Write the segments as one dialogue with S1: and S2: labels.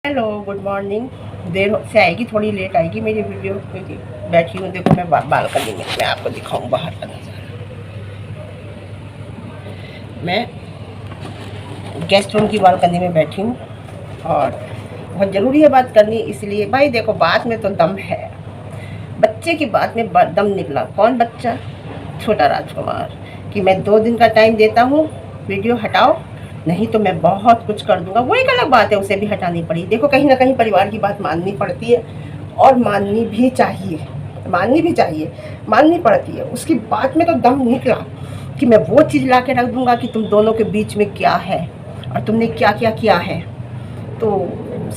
S1: Hello, good morning. देर से आएगी, थोड़ी लेट आएगी मेरी वीडियो क्योंकि बैठी हूँ। देखो मैं बालकनी में, मैं आपको दिखाऊँ बाहर का नज़ारा। मैं गेस्ट रूम की बालकनी में बैठी हूँ और बहुत ज़रूरी है बात करनी, इसलिए भाई देखो बात में तो दम है। बच्चे की बात में दम निकला। कौन बच्चा? छोटा राजकुमार। कि मैं 2 दिन का टाइम देता हूँ, वीडियो हटाओ, नहीं तो मैं बहुत कुछ कर दूंगा। वो एक अलग बात है, उसे भी हटानी पड़ी। देखो कहीं ना कहीं परिवार की बात माननी पड़ती है और माननी भी चाहिए, माननी भी चाहिए, माननी पड़ती है। उसकी बात में तो दम निकला कि मैं वो चीज़ ला के रख दूंगा कि तुम दोनों के बीच में क्या है और तुमने क्या क्या किया है। तो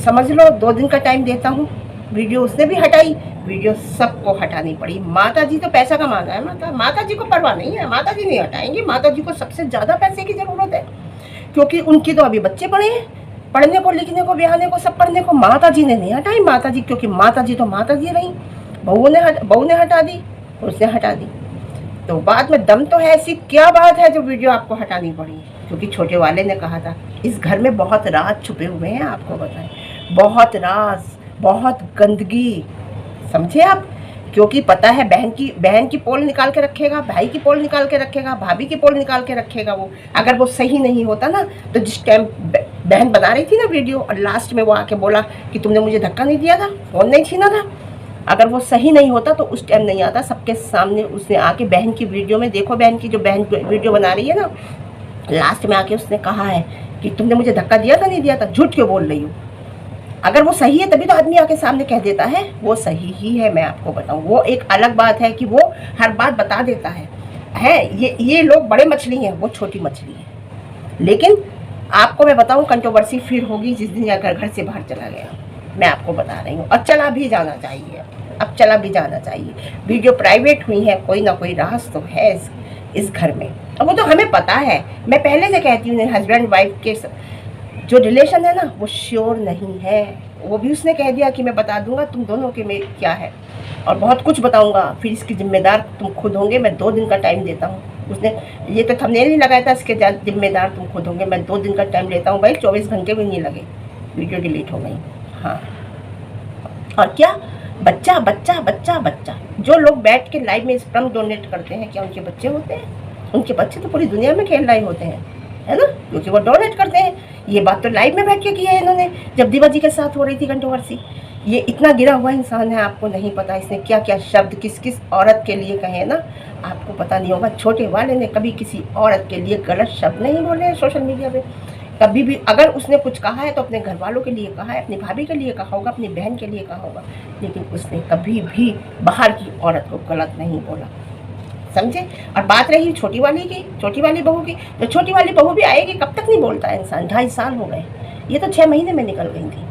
S1: समझ लो 2 दिन का टाइम देता हूँ। वीडियो उसने भी हटाई, वीडियो सबको हटानी पड़ी। माता जी तो पैसा कमाना है, माता जी को परवाह नहीं है, माता जी नहीं हटाएंगी। माता जी को सबसे ज़्यादा पैसे की ज़रूरत है क्योंकि उनकी तो अभी बच्चे पढ़े हैं, पढ़ने को, लिखने को, ब्याहने को, सब पढ़ने को। माता जी ने नहीं हटाई। माता जी क्योंकि माता जी तो माता जी रही। बहू ने हटा दी, उसने हटा दी। तो बाद में दम तो है। ऐसी क्या बात है जो वीडियो आपको हटानी पड़ी? क्योंकि छोटे वाले ने कहा था इस घर में बहुत राज छुपे हुए हैं, आपको बताएं, बहुत राज, बहुत गंदगी, समझे आप? क्योंकि पता है बहन की पोल निकाल के रखेगा, भाई की पोल निकाल के रखेगा, भाभी की पोल निकाल के रखेगा। वो अगर वो सही नहीं होता ना, तो जिस टाइम बहन बना रही थी ना वीडियो और लास्ट में वो आके बोला कि तुमने मुझे धक्का नहीं दिया था, फोन नहीं छीना था, अगर वो सही नहीं होता तो उस टाइम नहीं आता। सबके सामने उसने आके बहन की वीडियो में, देखो बहन की जो बहन वीडियो बना रही है ना, लास्ट में आके उसने कहा है कि तुमने मुझे धक्का दिया था, नहीं दिया था, झूठ क्यों बोल रही हो? अगर वो सही है तभी तो आदमी आके सामने कह देता है वो सही ही है। मैं आपको बताऊं, वो एक अलग बात है कि वो हर बात बता देता है। ये लोग बड़े मछली हैं, वो छोटी मछली है। लेकिन आपको मैं बताऊं, कंट्रोवर्सी फिर होगी जिस दिन अगर घर से बाहर चला गया। मैं आपको बता रही हूँ, और चला भी जाना चाहिए। अब चला भी जाना चाहिए। वीडियो प्राइवेट हुई है, कोई ना कोई राज तो है इस घर में। अब वो तो हमें पता है। मैं पहले से कहती हूँ हस्बैंड वाइफ के जो रिलेशन है ना, वो श्योर नहीं है। वो भी उसने कह दिया कि मैं बता दूंगा तुम दोनों के में क्या है और बहुत कुछ बताऊंगा, फिर इसकी जिम्मेदार तुम खुद होंगे। मैं 2 दिन का टाइम देता हूँ। उसने ये तो थंबनेल नहीं लगाया था, इसके जिम्मेदार तुम खुद होंगे। मैं 2 दिन का टाइम लेता हूँ भाई, 24 घंटे भी नहीं लगे, वीडियो डिलीट हो गई। हाँ, और क्या? बच्चा बच्चा बच्चा बच्चा। जो लोग बैठ के लाइव में स्पर्म डोनेट करते हैं, क्या उनके बच्चे होते हैं? उनके बच्चे तो पूरी दुनिया में खेल रहे होते हैं, है ना, क्योंकि वो डोनेट करते हैं। ये बात तो लाइव में बैठ के की है इन्होंने, जब दीवा जी के साथ हो रही थी कंट्रोवर्सी। ये इतना गिरा हुआ इंसान है, आपको नहीं पता इसने क्या क्या शब्द किस किस औरत के लिए कहे ना, आपको पता नहीं होगा। छोटे वाले ने कभी किसी औरत के लिए गलत शब्द नहीं बोले सोशल मीडिया पे, कभी भी। अगर उसने कुछ कहा है तो अपने घर वालों के लिए कहा है, अपनी भाभी के लिए कहा होगा, अपनी बहन के लिए कहा होगा, लेकिन उसने कभी भी बाहर की औरत को गलत नहीं बोला, समझे? और बात रही छोटी वाली की, छोटी वाली बहू की, तो छोटी वाली बहू भी आएगी। कब तक नहीं बोलता है इंसान? 2.5 साल हो गए। ये तो 6 महीने में निकल गई थी,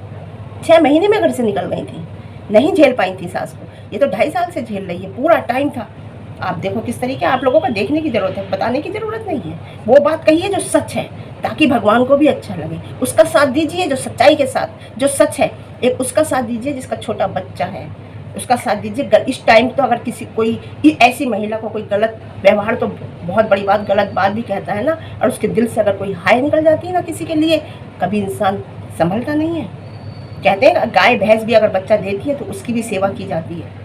S1: 6 महीने में घर से निकल गई थी, नहीं झेल पाई थी सास को। ये तो 2.5 साल से झेल रही है, पूरा टाइम था। आप देखो किस तरीके, आप लोगों को देखने की ज़रूरत है, बताने की ज़रूरत नहीं है। वो बात कहिए जो सच है, ताकि भगवान को भी अच्छा लगे। उसका साथ दीजिए जो सच्चाई के साथ, जो सच है। एक उसका साथ दीजिए जिसका छोटा बच्चा है, उसका साथ दीजिए। इस टाइम तो अगर किसी कोई ऐसी महिला को कोई गलत व्यवहार, तो बहुत बड़ी बात, गलत बात भी कहता है ना, और उसके दिल से अगर कोई हाय निकल जाती है ना किसी के लिए, कभी इंसान संभलता नहीं है। कहते हैं गाय भैंस भी अगर बच्चा देती है तो उसकी भी सेवा की जाती है।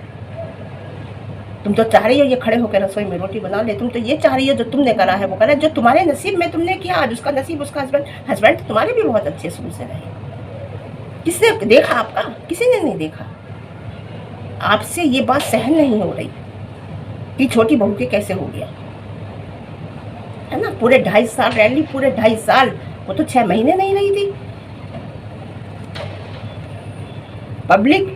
S1: तुम तो चाह रही हो ये खड़े होकर रसोई में रोटी बना ले, तुम तो ये चाह रही हो जो तुमने करा है वो करा है, जो तुम्हारे नसीब में तुमने किया। आज उसका नसीब, उसका हस्बैंड तो तुम्हारे भी बहुत अच्छे शुरू से रहे। किसने देखा आपका? किसी ने नहीं देखा। आपसे ये बात सहन नहीं हो रही कि छोटी बहू के कैसे हो गया, है ना? पूरे 2.5 साल रह ली, पूरे 2.5 साल। वो तो 6 महीने नहीं रही थी। पब्लिक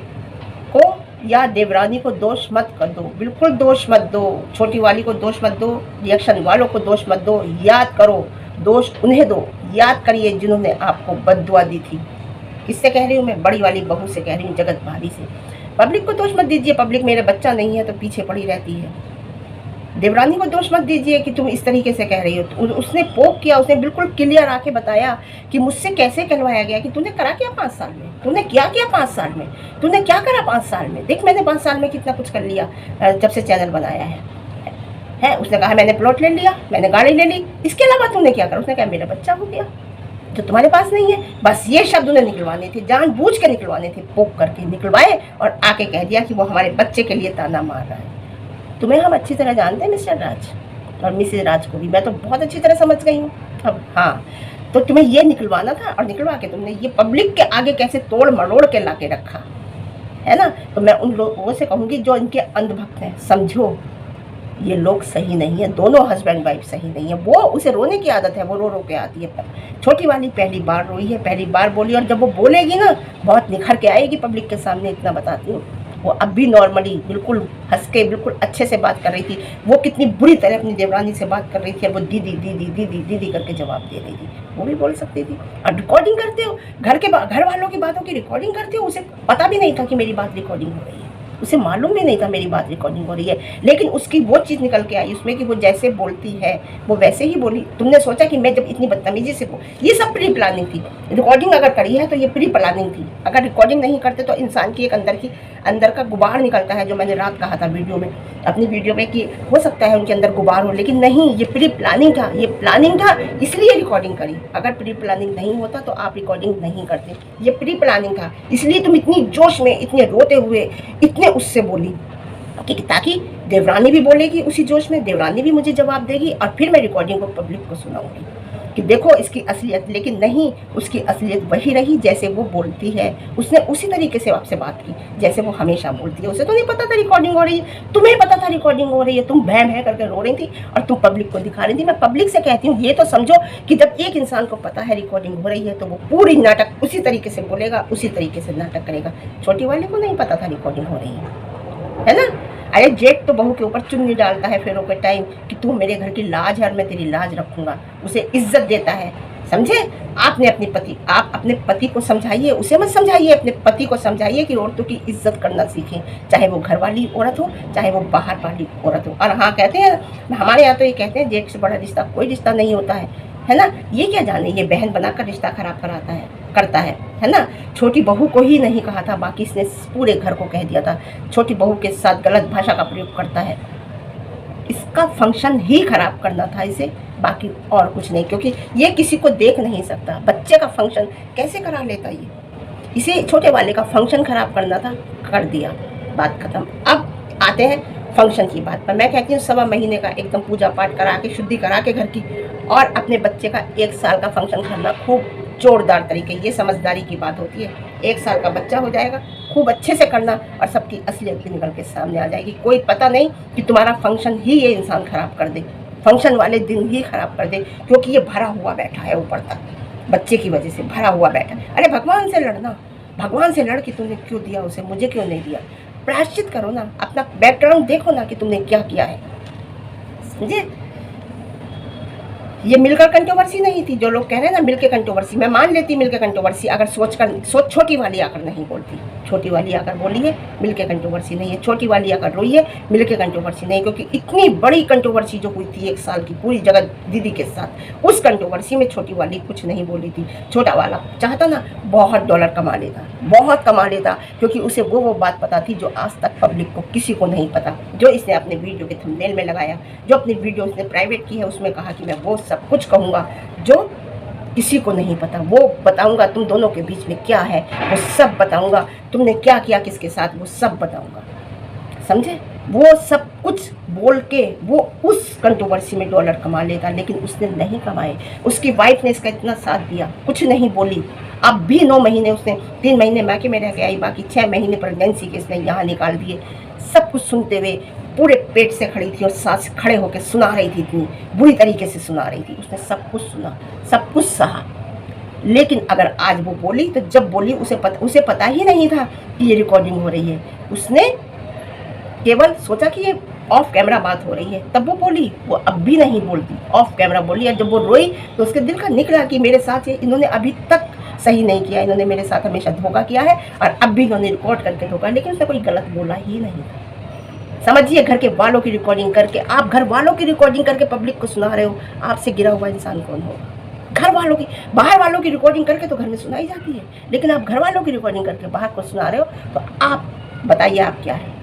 S1: को या देवरानी को दोष मत कर दो, बिल्कुल दोष मत दो। छोटी वाली को दोष मत दो, रिएक्शन वालों को दोष मत दो। याद करो, दोष उन्हें दो। याद करिए जिन्होंने आपको बद्दुआ दी थी। किससे कह रही हूँ मैं? बड़ी वाली बहू से कह रही हूँ, जगत भाभी से। पब्लिक को दोष मत दीजिए। पब्लिक मेरे बच्चा नहीं है तो पीछे पड़ी रहती है। देवरानी को दोष मत दीजिए कि तुम इस तरीके से कह रही हो। उसने पोक किया, उसने बिल्कुल क्लियर आके बताया कि मुझसे कैसे कहलवाया गया, कि तूने करा क्या 5 साल में, तूने क्या किया 5 साल में, तूने क्या करा 5 साल में। देख मैंने 5 साल में कितना कुछ कर लिया जब से चैनल बनाया है। उसने कहा मैंने प्लॉट ले लिया, मैंने गाड़ी ले ली, इसके अलावा तूने क्या करा? उसने कहा मेरा बच्चा हो गया। जो तुम्हारे पास नहीं है। बस ये शब्द उन्हें निकलवाने थे, जानबूझ के निकलवाने थे, पोक करके निकलवाए और आके कह दिया कि वो हमारे बच्चे के लिए ताना मार रहा है। तुम्हें हम अच्छी तरह जानते हैं मिस्टर राज और मिसेज राज को भी, मैं तो बहुत अच्छी तरह समझ गई हूँ। अब हाँ, तो तुम्हें ये निकलवाना था और निकलवा के तुमने ये पब्लिक के आगे कैसे तोड़ मरोड़ के ला के रखा है ना। तो मैं उन लोगों से कहूँगी जो इनके अंधभक्त हैं, समझो ये लोग सही नहीं है, दोनों हस्बैंड वाइफ सही नहीं है। वो उसे रोने की आदत है, वो रो रो के आती है। छोटी वाली पहली बार रोई है, पहली बार बोली, और जब वो बोलेगी ना बहुत निखर के आएगी पब्लिक के सामने, इतना बताती हूँ। वो अब भी नॉर्मली बिल्कुल हंस के बिल्कुल अच्छे से बात कर रही थी। वो कितनी बुरी तरह अपनी देवरानी से बात कर रही थी और वो दीदी दीदी दीदी दीदी करके जवाब दे रही थी। वो भी बोल सकती थी। और रिकॉर्डिंग करते हो, घर वालों की बातों की रिकॉर्डिंग करते हो। उसे पता भी नहीं था कि मेरी बात रिकॉर्डिंग हो रही है, उसे मालूम भी नहीं था मेरी बात रिकॉर्डिंग हो रही है, लेकिन उसकी वो चीज़ निकल के आई उसमें कि वो जैसे बोलती है वो वैसे ही बोली। तुमने सोचा कि मैं जब इतनी बदतमीजी से ये सब प्री प्लानिंग थी। रिकॉर्डिंग अगर करी है तो ये प्री प्लानिंग थी। अगर रिकॉर्डिंग नहीं करते तो इंसान की एक अंदर का गुबार निकलता है, जो मैंने रात कहा था वीडियो में, अपनी वीडियो में, कि हो सकता है उनके अंदर गुबार हो, लेकिन नहीं, ये प्री प्लानिंग था। ये प्लानिंग था इसलिए रिकॉर्डिंग करी। अगर प्री प्लानिंग नहीं होता तो आप रिकॉर्डिंग नहीं करते। ये प्री प्लानिंग था, इसलिए तुम इतनी जोश में, इतने रोते हुए, इतने उससे बोली कि ताकि देवरानी भी बोलेगी उसी जोश में, देवरानी भी मुझे जवाब देगी और फिर मैं रिकॉर्डिंग को पब्लिक को सुनाऊंगी कि देखो इसकी असलियत। लेकिन नहीं, उसकी असलियत वही रही जैसे वो बोलती है। उसने उसी तरीके से आपसे बात की जैसे वो हमेशा बोलती है। उसे तो नहीं पता था रिकॉर्डिंग हो रही है, तुम्हें पता था रिकॉर्डिंग हो रही है। तुम भैं भैं करके रो रही थी और तुम पब्लिक को दिखा रही थी। मैं पब्लिक से कहती हूँ ये तो समझो कि जब एक इंसान को पता है रिकॉर्डिंग हो रही है तो वो पूरी नाटक उसी तरीके से बोलेगा, उसी तरीके से नाटक करेगा। छोटी वाले को नहीं पता था रिकॉर्डिंग हो रही है ना। अरे जेठ तो बहू के ऊपर चुन्नी डालता है फेरों के टाइम कि तू मेरे घर की लाज है और मैं तेरी लाज रखूंगा। उसे इज्जत देता है, समझे। आप अपने पति को समझाइए, उसे मत समझाइए, अपने पति को समझाइए कि औरतों की इज्जत करना सीखें, चाहे वो घर वाली औरत हो चाहे वो बाहर वाली औरत हो। और हाँ, कहते हैं हमारे यहाँ तो ये कहते हैं जेठ से बड़ा रिश्ता कोई रिश्ता नहीं होता है ना। ये क्या जाने, ये बहन बनाकर रिश्ता खराब करता है ना। छोटी बहू को ही नहीं कहा था, बाकी इसने पूरे घर को कह दिया था। छोटी बहू के साथ गलत भाषा का प्रयोग करता है। इसका फंक्शन ही खराब करना था इसे, बाकी और कुछ नहीं, क्योंकि ये किसी को देख नहीं सकता। बच्चे का फंक्शन कैसे करा लेता ये, इसे छोटे वाले का फंक्शन खराब करना था, कर दिया, बात खत्म। अब आते हैं फंक्शन की बात पर। मैं कहती हूँ 1.25 महीने का एकदम पूजा पाठ करा के, शुद्धि करा के घर की, और अपने बच्चे का 1 साल का फंक्शन करना खूब जोरदार तरीके। ये समझदारी की बात होती है। 1 साल का बच्चा हो जाएगा, खूब अच्छे से करना और सबकी असलियत भी निकल के सामने आ जाएगी। कोई पता नहीं कि तुम्हारा फंक्शन ही ये इंसान खराब कर दे, फंक्शन वाले दिन ही खराब कर दे, क्योंकि ये भरा हुआ बैठा है ऊपर तक, बच्चे की वजह से भरा हुआ बैठा। अरे भगवान से लड़ना, भगवान से लड़ के तुमने क्यों दिया उसे, मुझे क्यों नहीं दिया। प्रायश्चित करो ना, अपना बैकग्राउंड देखो ना कि तुमने क्या किया है, समझे। ये मिलकर कंट्रोवर्सी नहीं थी, जो लोग कह रहे हैं ना मिलकर कंट्रोवर्सी, मैं मान लेती मिलकर कंट्रोवर्सी अगर सोच छोटी वाली आकर नहीं बोलती। छोटी वाली आकर बोली है मिलकर कंट्रोवर्सी नहीं है, छोटी वाली आकर रोई है मिलकर कंट्रोवर्सी नहीं, क्योंकि इतनी बड़ी कंट्रोवर्सी जो हुई थी 1 साल की पूरी जगह दीदी के साथ, उस कंट्रोवर्सी में छोटी वाली कुछ नहीं बोली थी। छोटा वाला चाहता ना बहुत डॉलर कमा लेता, बहुत कमा लेता, क्योंकि उसे वो बात पता थी जो आज तक पब्लिक को किसी को नहीं पता, जो इसने अपने वीडियो के थंबनेल में लगाया, जो अपनी वीडियो इसने प्राइवेट की है उसमें कहा कि मैं वो सब कुछ कहूँगा जो किसी को नहीं पता, वो बताऊंगा। तुम दोनों के बीच में क्या है वो सब बताऊंगा, तुमने क्या किया किसके साथ वो सब बताऊंगा, समझे। वो सब कुछ बोल के वो उस कंट्रोवर्सी में डॉलर कमा लेगा, लेकिन उसने नहीं कमाए। उसकी वाइफ ने इसका इतना साथ दिया, कुछ नहीं बोली। अब भी 9 महीने उसने 3 महीने मायके में रह के आई, बाकी 6 महीने प्रेगनेंसी के इसने यहाँ निकाल दिए। सब कुछ सुनते हुए पूरे पेट से खड़ी थी और सांस खड़े होकर सुना रही थी, इतनी बुरी तरीके से सुना रही थी। उसने सब कुछ सुना, सब कुछ सहा, लेकिन अगर आज वो बोली तो जब बोली उसे पता ही नहीं था कि ये रिकॉर्डिंग हो रही है। उसने केवल सोचा कि ये ऑफ कैमरा बात हो रही है, तब वो बोली। वो अब भी नहीं बोलती, ऑफ कैमरा बोली। और जब वो रोई तो उसके दिल का निकला कि मेरे साथ ये इन्होंने अभी तक सही नहीं किया, इन्होंने मेरे साथ हमेशा धोखा किया है और अब भी इन्होंने रिकॉर्ड करके धोखा, लेकिन उसने कोई गलत बोला ही नहीं। समझिए, घर के वालों की रिकॉर्डिंग करके, आप घर वालों की रिकॉर्डिंग करके पब्लिक को सुना रहे हो, आपसे गिरा हुआ इंसान कौन होगा। घर वालों की, बाहर वालों की रिकॉर्डिंग करके तो घर में सुनाई जाती है, लेकिन आप घर वालों की रिकॉर्डिंग करके बाहर को सुना रहे हो, तो आप बताइए आप क्या है।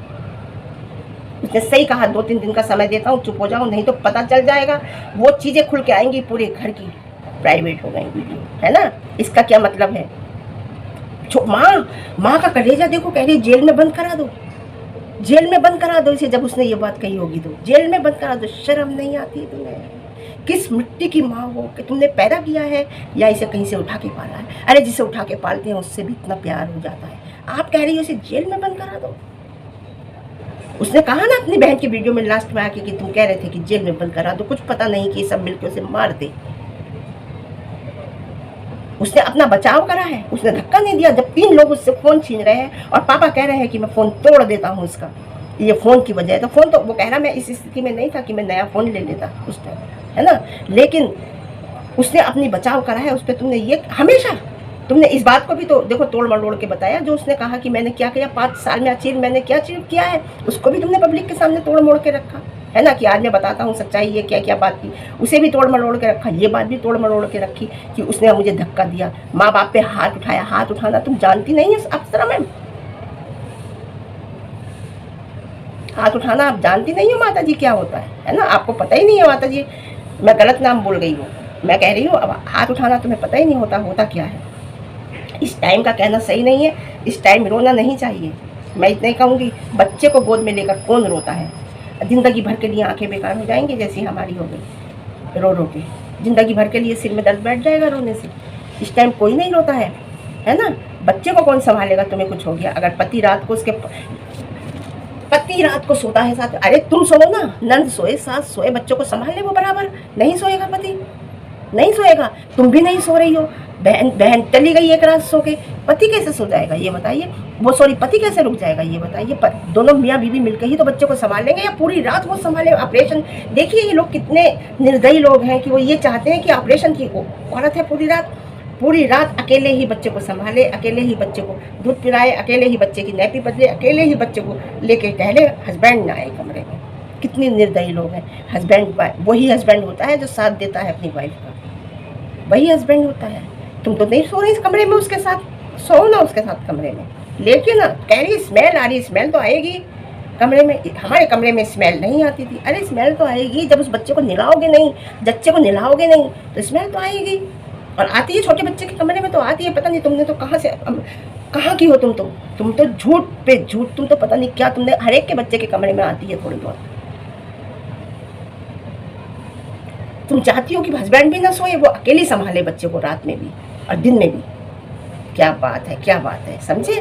S1: उसने सही कहा, 2-3 दिन का समय देता हूँ, चुप हो जाओ, नहीं तो पता चल जाएगा। वो चीज़ें खुल के आएंगी पूरे घर की, प्राइवेट हो गई वीडियो, है ना। इसका क्या मतलब है? माँ का कलेजा देखो, कह रही जेल में बंद करा दो, जेल में बंद करा दो इसे। जब उसने ये बात कही होगी तो जेल में बंद करा दो। शर्म नहीं आती तुम्हें? किस मिट्टी की माँ हो कि तुमने पैदा किया है या इसे कहीं से उठा के पाला है? अरे जिसे उठा के पालते हैं उससे भी इतना प्यार हो जाता है, आप कह रही हो इसे जेल में बंद करा दो। उसने कहा ना अपनी बहन की वीडियो में लास्ट में आके कि तुम कह रहे थे कि जेल में बंद करा दो, कुछ पता नहीं कि सब मिलकर उसे मार दे। उसने अपना बचाव करा है, उसने धक्का नहीं दिया। जब 3 लोग उससे फोन छीन रहे हैं और पापा कह रहे हैं कि मैं फोन तोड़ देता हूँ उसका, ये फोन की वजह है। तो फोन तो वो कह रहा मैं इस स्थिति में नहीं था कि मैं नया फोन ले लेता उस टाइम, है ना। लेकिन उसने अपनी बचाव करा है। उस पर तुमने ये हमेशा तुमने इस बात को भी तो देखो तोड़ मरोड़ के बताया, जो उसने कहा कि मैंने क्या किया 5 साल में अचीव, मैंने क्या अचीव किया है, उसको भी तुमने पब्लिक के सामने तोड़ मोड़ के रखा, है ना। कि आज मैं बताता हूँ सच्चाई, ये क्या क्या बात की, उसे भी तोड़ मरोड़ के रखा। ये बात भी तोड़ मरोड़ के रखी कि उसने मुझे धक्का दिया, माँ बाप पे हाथ उठाया। हाथ उठाना तुम जानती नहीं है अप्सरा मैम? हाथ उठाना आप जानती नहीं हो माता जी क्या होता है ना। आपको पता ही नहीं है माता जी, मैं गलत नाम बोल गई हूँ। मैं कह रही हूँ अब हाथ उठाना तुम्हें पता ही नहीं होता, होता क्या है। इस टाइम का कहना सही नहीं है, इस टाइम रोना नहीं चाहिए। मैं इतना ही कहूँगी, बच्चे को गोद में लेकर कौन रोता है? ज़िंदगी भर के लिए आंखें बेकार हो जाएंगी जैसी हमारी हो गई रो रो के। ज़िंदगी भर के लिए सिर में दर्द बैठ जाएगा रोने से। इस टाइम कोई नहीं रोता है ना। बच्चे को कौन संभालेगा? तुम्हें कुछ हो गया, अगर पति रात को सोता है साथ, अरे तुम सो ना, नंद सोए, सास सोए, बच्चों को संभाल ले वो बराबर। नहीं सोएगा पति, नहीं सोएगा। तुम भी नहीं सो रही हो, बहन चली गई एक रात सो के, पति कैसे सो जाएगा ये बताइए? पति कैसे रुक जाएगा ये बताइए? दोनों मियाँ बीवी मिलकर ही तो बच्चे को संभालेंगे या पूरी रात वो संभाले? ऑपरेशन देखिए ये लोग कितने निर्दयी लोग हैं कि वो ये चाहते हैं कि ऑपरेशन की औरत है पूरी रात अकेले ही बच्चे को संभाले, अकेले ही बच्चे को दूध पिलाए, अकेले ही बच्चे की नैपी बदले, अकेले ही बच्चे को लेके टहले, हस्बैंड ना आए कमरे में। कितनी निर्दयी लोग हैं। हस्बैंड वही हस्बैंड होता है जो साथ देता है अपनी वाइफ का, वही हस्बैंड होता है। तुम तो नहीं सो रही इस कमरे में उसके साथ, सो ना उसके साथ कमरे में। लेकिन कह रही स्मेल आ रही, स्मेल तो आएगी कमरे में। हमारे कमरे में स्मेल नहीं आती थी। अरे स्मेल तो आएगी जब उस बच्चे को नहलाओगे नहीं, बच्चे को नहलाओगे नहीं तो स्मेल तो आएगी। और आती है छोटे बच्चे के कमरे में तो आती है। पता नहीं तुमने तो कहाँ की हो तुम तो झूठ पे झूठ, तुम तो पता नहीं क्या, तुमने हर एक के बच्चे के कमरे में आती है थोड़ी बहुत। तुम चाहती हो कि हस्बैंड भी ना सोए, वो अकेली संभाले बच्चे को रात में भी और दिन में भी। क्या बात है, क्या बात है, समझे?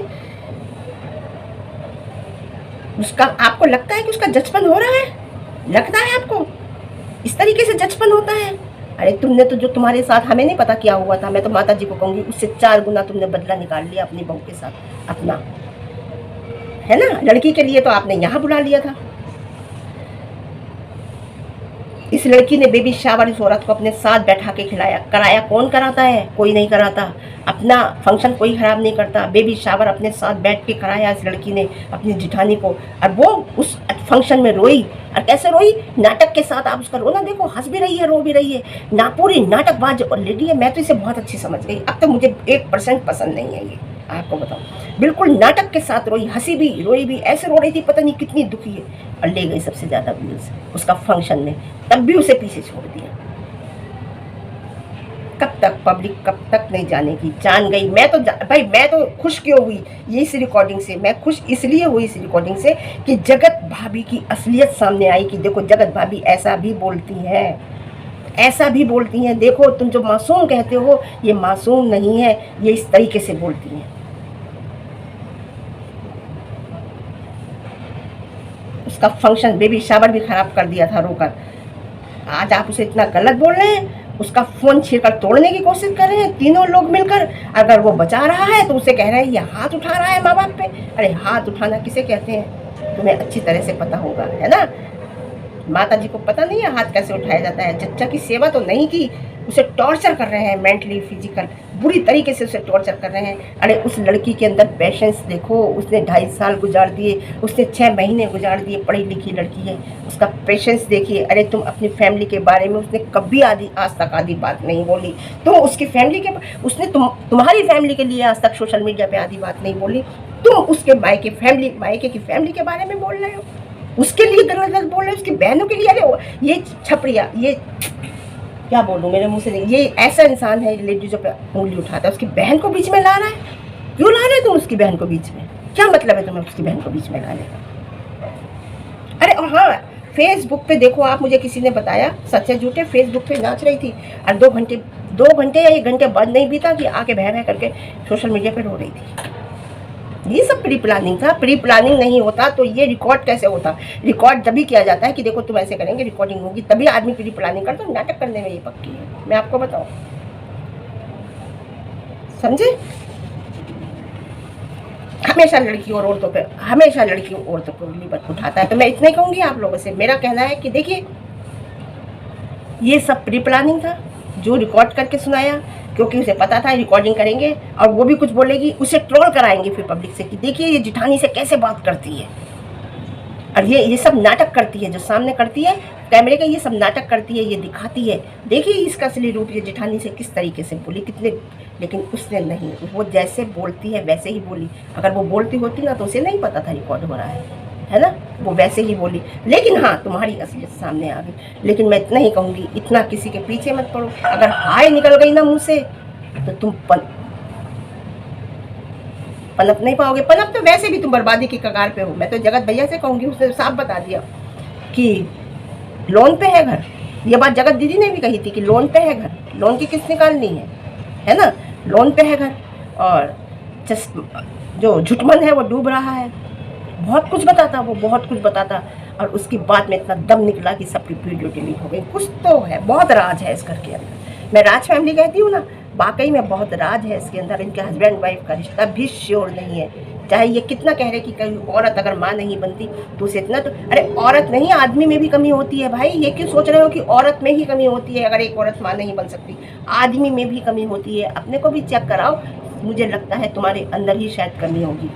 S1: उसका आपको लगता है कि उसका जजपन हो रहा है? लगता है आपको इस तरीके से जजपन होता है? अरे तुमने तो जो तुम्हारे साथ, हमें नहीं पता क्या हुआ था, मैं तो माता जी को कहूँगी उससे 4 गुना तुमने बदला निकाल लिया अपनी बहू के साथ अपना, है ना। लड़की के लिए तो आपने यहाँ बुला लिया था। इस लड़की ने बेबी शावर इस औरत को अपने साथ बैठा के कराया। कौन कराता है? कोई नहीं कराता। अपना फंक्शन कोई खराब नहीं करता। बेबी शावर अपने साथ बैठ के कराया इस लड़की ने अपनी जिठानी को, और वो उस फंक्शन में रोई। और कैसे रोई? नाटक के साथ। आप उसका रोना देखो, हंस भी रही है, रो भी रही है ना, पूरी नाटकबाज और लेडी है। मैं तो इसे बहुत अच्छी समझ गई। अब तो मुझे 1% पसंद नहीं है ये, आपको बताऊं। बिल्कुल नाटक के साथ रोई, हंसी भी, रोई भी, ऐसे रो रही थी पता नहीं कितनी दुखी है। और ले गई सबसे ज्यादा व्यूज उसका फंक्शन में, तब भी उसे पीछे छोड़ दिया। कब तक पब्लिक, कब तक नहीं जानेगी? जान गई। भाई मैं तो खुश क्यों हुई ये इस रिकॉर्डिंग से? मैं खुश इसलिए हुई इस रिकॉर्डिंग से कि जगत भाभी की असलियत सामने आई कि देखो जगत भाभी ऐसा भी बोलती हैं, ऐसा भी बोलती हैं। देखो तुम जो मासूम कहते हो ये मासूम नहीं है, ये इस तरीके से बोलती हैं। उसका फंक्शन, बेबी शावर भी खराब कर दिया था रोकर। आज आप उसे इतना गलत बोल रहे हैं, उसका फोन छीनकर तोड़ने की कोशिश कर रहे हैं तीनों लोग मिलकर। अगर वो बचा रहा है तो उसे कह रहे हैं ये हाथ उठा रहा है माँ बाप पे। अरे हाथ उठाना किसे कहते हैं तुम्हें अच्छी तरह से पता होगा, है ना। माता जी को पता नहीं है हाथ कैसे उठाया जाता है। चच्चा की सेवा तो नहीं की, उसे टॉर्चर कर रहे हैं, मेंटली फिजिकल बुरी तरीके से उसे टॉर्चर कर रहे हैं। अरे उस लड़की के अंदर पेशेंस देखो, उसने 2.5 साल गुजार दिए, उसने 6 महीने गुजार दिए, पढ़ी लिखी लड़की है, उसका पेशेंस देखिए। अरे तुम अपनी फैमिली के बारे में, उसने कभी आज तक आधी बात नहीं बोली। तुम उसकी फैमिली के, उसने तुम्हारी फैमिली के लिए आज तक सोशल मीडिया पे आधी बात नहीं बोली। तुम उसके मायके की फैमिली के बारे में बोल रहे हो, उसके लिए गलत बोल रहे हो, उसकी बहनों के लिए। अरे ये छपड़िया, ये क्या बोलूँ, मेरे मुंह से नहीं। ये ऐसा इंसान है लेडीजों पे उंगली उठाता है, उसकी बहन को बीच में ला रहा है। क्यों ला रहे तुम उसकी बहन को बीच में? क्या मतलब है तुम्हें उसकी बहन को बीच में लाने का? अरे और हाँ, फेसबुक पे देखो आप, मुझे किसी ने बताया, सच्चे झूठे, फेसबुक पे नाच रही थी और 2 घंटे या 1 घंटे बाद नहीं बीता कि आके भय भय करके सोशल मीडिया पे रो रही थी। ये सब प्री प्लानिंग था। प्री प्लानिंग नहीं होता तो ये रिकॉर्ड कैसे होता? रिकॉर्ड तभी किया जाता है कि देखो तुम ऐसे करेंगे, रिकॉर्डिंग होगी, तभी आदमी प्री प्लानिंग करता है। नाटक करने में ये पक्की है, मैं आपको बताऊं, समझे? हमेशा लड़की और औरतों पे उंगली उठाता है। तो मैं इतना ही कहूंगी आप लोगों से, मेरा कहना है कि देखिए ये सब प्री प्लानिंग था, जो रिकॉर्ड करके सुनाया, क्योंकि उसे पता था रिकॉर्डिंग करेंगे और वो भी कुछ बोलेगी, उसे ट्रोल कराएंगे फिर पब्लिक से कि देखिए ये जिठानी से कैसे बात करती है, और ये सब नाटक करती है, जो सामने करती है कैमरे का, ये सब नाटक करती है, ये दिखाती है, देखिए इसका असली रूप, ये जिठानी से किस तरीके से बोली, कितने। लेकिन उसने नहीं, वो जैसे बोलती है वैसे ही बोली। अगर वो बोलती होती ना तो उसे नहीं पता था रिकॉर्ड हो रहा है ना, वो वैसे ही बोली। लेकिन हाँ, तुम्हारी असलियत सामने आ गई। लेकिन मैं इतना ही कहूँगी, इतना किसी के पीछे मत पड़ो। अगर हाय निकल गई ना मुँह से तो तुम पनप नहीं पाओगे। पनप तो वैसे भी तुम बर्बादी की कगार पे हो। मैं तो जगत भैया से कहूँगी, उसने साफ बता दिया कि लोन पे है घर। ये बात जगत दीदी ने भी कही थी कि लोन पे है घर, लोन की किस्त निकालनी है ना, लोन पे है घर। और जो झुटमन है वो डूब रहा है। बहुत कुछ बताता वो, बहुत कुछ बताता, और उसकी बात में इतना दम निकला कि सबकी वीडियो डिलीट हो गई। कुछ तो है, बहुत राज है इस घर के अंदर। मैं राज फैमिली कहती हूँ ना, वाकई में बहुत राज है इसके अंदर। इनके हस्बैंड वाइफ का रिश्ता भी श्योर नहीं है। चाहे ये कितना कह रहे कि कहीं औरत अगर माँ नहीं बनती तो उसे इतना तो, अरे औरत नहीं, आदमी में भी कमी होती है भाई। ये क्यों सोच रहे हो कि औरत में ही कमी होती है? अगर एक औरत माँ नहीं बन सकती, आदमी में भी कमी होती है। अपने को भी चेक कराओ, मुझे लगता है तुम्हारे अंदर ही शायद कमी होगी।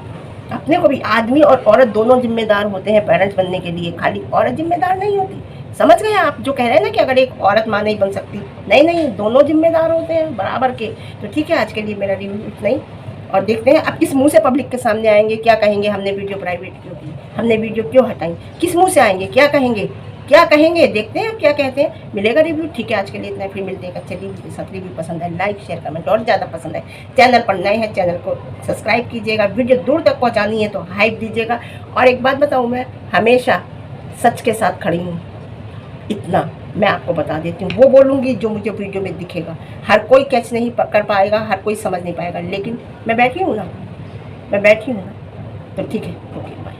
S1: अपने को भी, आदमी और औरत दोनों जिम्मेदार होते हैं पेरेंट्स बनने के लिए, खाली औरत जिम्मेदार नहीं होती। समझ गए आप जो कह रहे हैं ना कि अगर एक औरत माँ नहीं बन सकती? नहीं नहीं, दोनों जिम्मेदार होते हैं बराबर के। तो ठीक है, आज के लिए मेरा रिव्यू इतना ही, और देखते हैं अब किस मुंह से पब्लिक के सामने आएंगे, क्या कहेंगे हमने वीडियो प्राइवेट क्यों की, हमने वीडियो क्यों हटाई, किस मुंह से आएंगे, क्या कहेंगे, देखते हैं क्या कहते हैं। मिलेगा रिव्यू। ठीक है, आज के लिए इतना, फिर मिलते हैं अच्छे रिव्यू के साथ। रिव्यू पसंद है लाइक शेयर कमेंट, और ज़्यादा पसंद है चैनल पर नए हैं चैनल को सब्सक्राइब कीजिएगा। वीडियो दूर तक पहुँचानी है तो हाइप दीजिएगा। और एक बात बताऊँ, मैं हमेशा सच के साथ खड़ी हूँ, इतना मैं आपको बता देती हूँ। वो बोलूँगी जो मुझे वीडियो में दिखेगा। हर कोई कैच नहीं कर पाएगा, हर कोई समझ नहीं पाएगा, लेकिन मैं बैठी हूँ ना, तो ठीक है, ओके बाय।